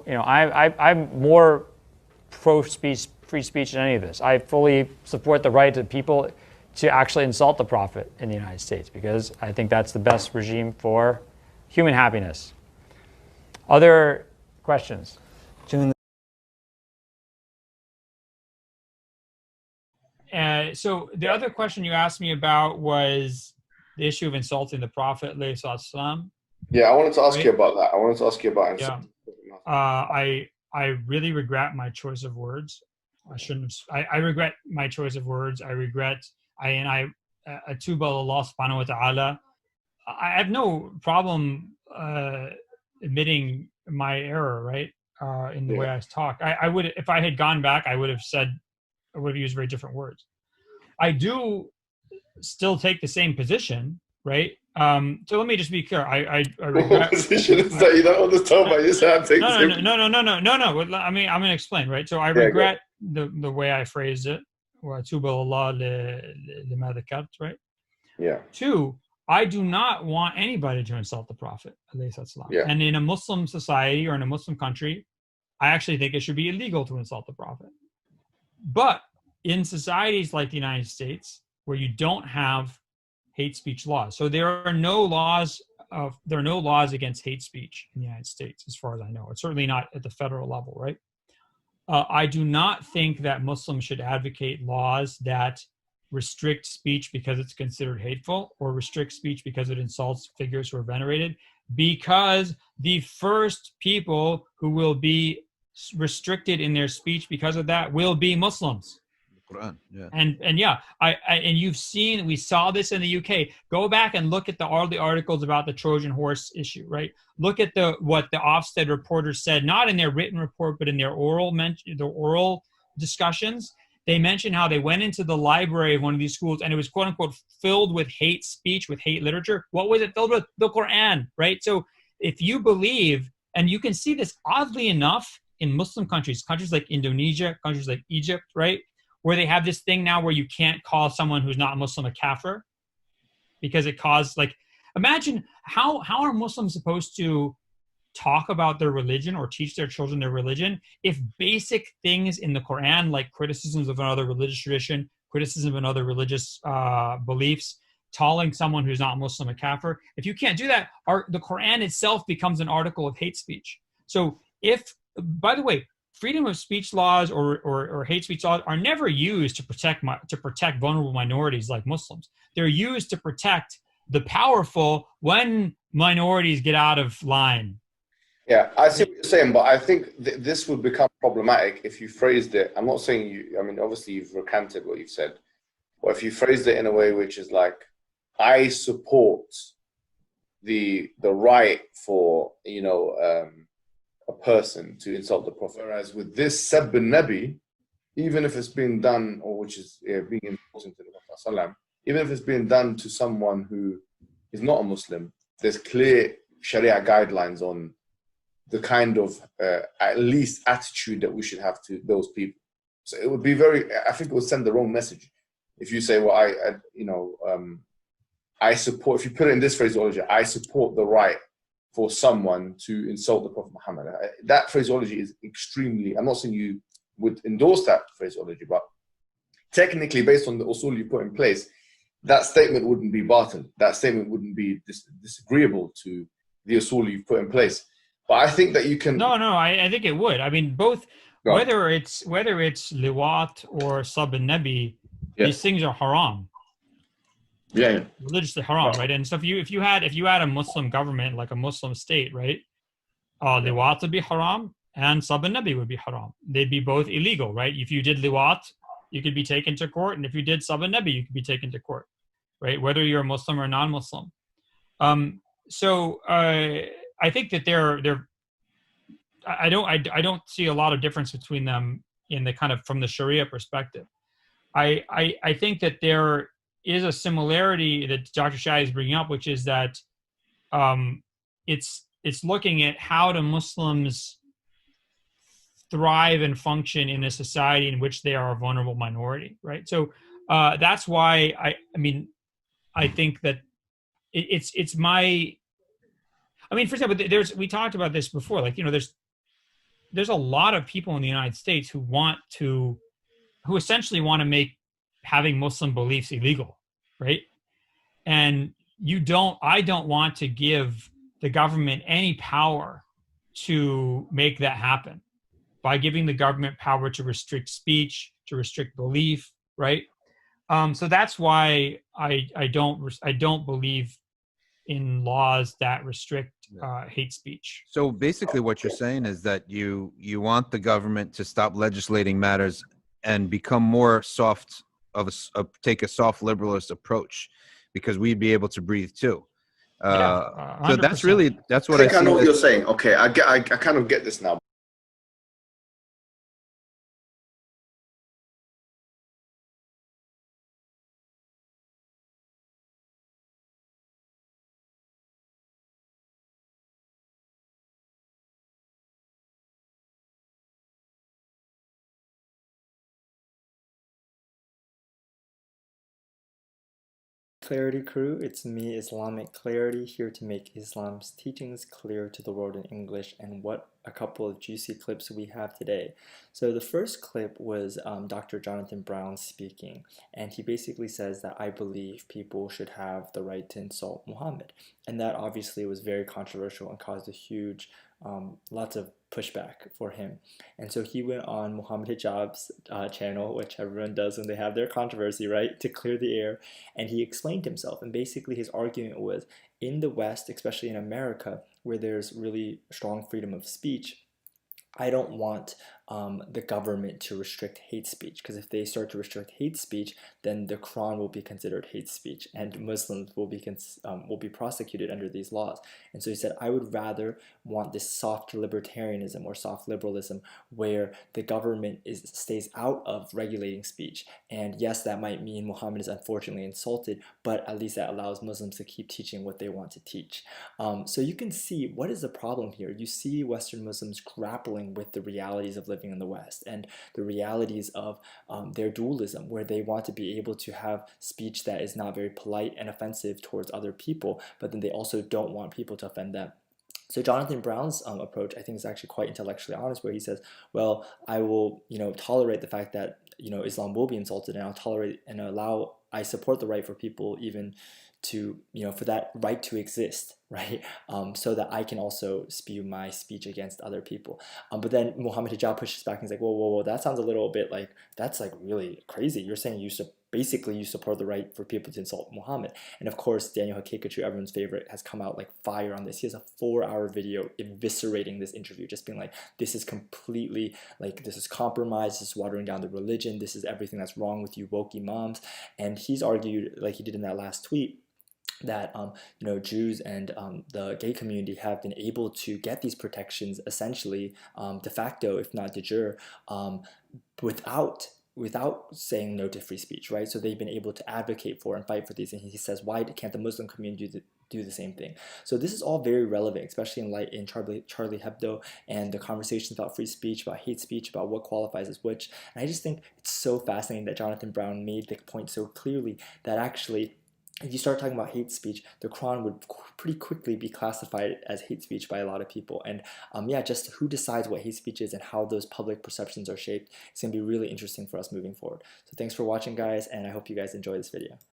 I'm more pro-speech, free speech than any of this. I fully support the right of people to actually insult the Prophet in the United States because I think that's the best regime for human happiness. Other questions? So the other question you asked me about was the issue of insulting the Prophet, ﷺ. Yeah, I wanted to ask you about that. I wanted to ask you about insulting. I really regret my choice of words. I shouldn't have. I regret my choice of words. I atuba Allah subhanahu wa ta'ala. I have no problem admitting my error, right? In the way I talk. I would, if I had gone back, I would have used very different words. I do still take the same position, right? So let me just be clear. I regret. Position is that you don't understand about yourself. No. I mean, I'm gonna explain, right? So I regret the way I phrased it. Right? Yeah. 2, I do not want anybody to insult the Prophet. Yeah. And in a Muslim society or in a Muslim country, I actually think it should be illegal to insult the Prophet. But in societies like the United States, where you don't have hate speech laws, so there are no laws against hate speech in the United States, as far as I know. It's certainly not at the federal level, right? I do not think that Muslims should advocate laws that restrict speech because it's considered hateful or restrict speech because it insults figures who are venerated, because the first people who will be restricted in their speech because of that will be Muslims. Quran, yeah. And yeah, and we saw this in the UK. Go back and look at all the articles about the Trojan horse issue, right? Look at what the Ofsted reporters said, not in their written report, but in their oral discussions. They mentioned how they went into the library of one of these schools and it was quote unquote filled with hate speech, with hate literature. What was it filled with? The Quran, right? So if you believe, and you can see this oddly enough in Muslim countries like Indonesia, countries like Egypt, right? Where they have this thing now where you can't call someone who's not Muslim a kafir because it caused, like, imagine how are Muslims supposed to talk about their religion or teach their children their religion if basic things in the Quran, like criticisms of another religious tradition, criticism of another religious beliefs, calling someone who's not Muslim a kafir, if you can't do that, the Quran itself becomes an article of hate speech. So by the way, freedom of speech laws or hate speech laws are never used to protect vulnerable minorities like Muslims. They're used to protect the powerful when minorities get out of line. Yeah, I see what you're saying, but I think this would become problematic if you phrased it. I'm not saying obviously you've recanted what you've said, but if you phrased it in a way which is like, I support the right for, a person to insult the Prophet. Whereas with this Sabb al-Nabi, even if it's being done, or which is being important to the Prophet, even if it's being done to someone who is not a Muslim, there's clear Sharia guidelines on the kind of at least attitude that we should have to those people. So it would be I think it would send the wrong message if you say, well, I support, if you put it in this phraseology, I support the right for someone to insult the Prophet Muhammad. That phraseology is extremely, I'm not saying you would endorse that phraseology, but technically based on the usul you put in place, that statement wouldn't be batil. That statement wouldn't be disagreeable to the usul you've put in place. But I think that you can... No, I think it would. I mean, both, whether it's liwat or Sabb al-Nabi, these things are haram. Yeah. Religiously haram, right? And so if you had a Muslim government, like a Muslim state, right? Liwat would be haram and Sabb al-Nabi would be haram. They'd be both illegal, right? If you did liwat, you could be taken to court, and if you did Sabb al-Nabi, you could be taken to court, right? Whether you're a Muslim or non-Muslim. So I think that I don't see a lot of difference between them in the kind of from the Sharia perspective. I think that there is a similarity that Dr. Shai is bringing up, which is that it's looking at how do Muslims thrive and function in a society in which they are a vulnerable minority, right? So that's why I think that it's my. I mean, for example, we talked about this before. Like, there's there's a lot of people in the United States who essentially want to make having Muslim beliefs illegal, right? And I don't want to give the government any power to make that happen by giving the government power to restrict speech, to restrict belief, right? So that's why I don't believe in laws that restrict hate speech. So basically, what you're saying is that you want the government to stop legislating matters and become more soft take a soft liberalist approach, because we'd be able to breathe too. Yeah, So 100%. that's I what I think I see. know what you're saying. Okay, I kind of get this now. Clarity Crew, it's me, Islamic Clarity, here to make Islam's teachings clear to the world in English. And what a couple of juicy clips we have today. So the first clip was Dr. Jonathan Brown speaking, and he basically says that I believe people should have the right to insult Muhammad. And that obviously was very controversial and caused a huge, lots of pushback for him. And so he went on Mohammed Hijab's channel, which everyone does when they have their controversy, right, to clear the air, and he explained himself. And basically his argument was, in the West, especially in America, where there's really strong freedom of speech, I don't want the government to restrict hate speech, because if they start to restrict hate speech, then the Quran will be considered hate speech, and Muslims will be prosecuted under these laws. And so he said, I would rather want this soft libertarianism or soft liberalism, where the government stays out of regulating speech. And yes, that might mean Muhammad is unfortunately insulted, but at least that allows Muslims to keep teaching what they want to teach. So you can see what is the problem here. You see Western Muslims grappling with the realities of living in the West and the realities of their dualism, where they want to be able to have speech that is not very polite and offensive towards other people, but then they also don't want people to offend them. So Jonathan Brown's approach, I think, is actually quite intellectually honest, where he says, well, I will, tolerate the fact that, Islam will be insulted, and I'll tolerate and I support the right for people even to, for that right to exist, right? So that I can also spew my speech against other people. But then Mohammed Hijab pushes back and he's like, whoa, that sounds a little bit like, that's like really crazy. You're saying basically you support the right for people to insult Muhammad. And of course, Daniel Hakikachu, everyone's favorite, has come out like fire on this. He has a 4-hour video eviscerating this interview, just being like, this is completely, like, this is compromised, this is watering down the religion, this is everything that's wrong with you woke imams. And he's argued, like he did in that last tweet, that Jews and the gay community have been able to get these protections essentially de facto, if not de jure, without saying no to free speech, right? So they've been able to advocate for and fight for these. And he says, why can't the Muslim community do the same thing? So this is all very relevant, especially in Charlie Hebdo and the conversations about free speech, about hate speech, about what qualifies as which. And I just think it's so fascinating that Jonathan Brown made the point so clearly that actually, if you start talking about hate speech, the Quran would pretty quickly be classified as hate speech by a lot of people. And just who decides what hate speech is and how those public perceptions are shaped, it's going to be really interesting for us moving forward. So thanks for watching, guys, and I hope you guys enjoy this video.